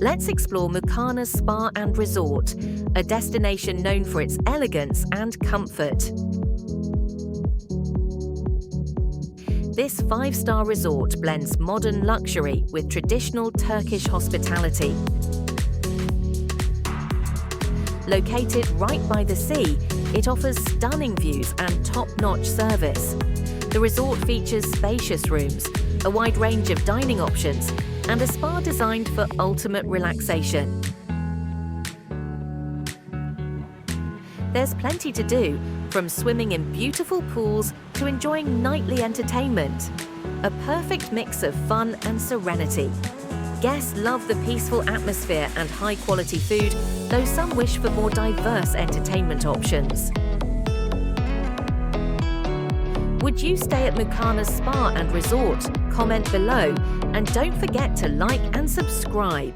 Let's explore Mukarnas Spa and Resort, a destination known for its elegance and comfort. This five-star resort blends modern luxury with traditional Turkish hospitality. Located right by the sea, it offers stunning views and top-notch service. The resort features spacious rooms, a wide range of dining options, and a spa designed for ultimate relaxation. There's plenty to do, from swimming in beautiful pools to enjoying nightly entertainment. A perfect mix of fun and serenity. Guests love the peaceful atmosphere and high-quality food, though some wish for more diverse entertainment options. Would you stay at Mukarnas Spa and Resort? Comment below, and don't forget to like and subscribe.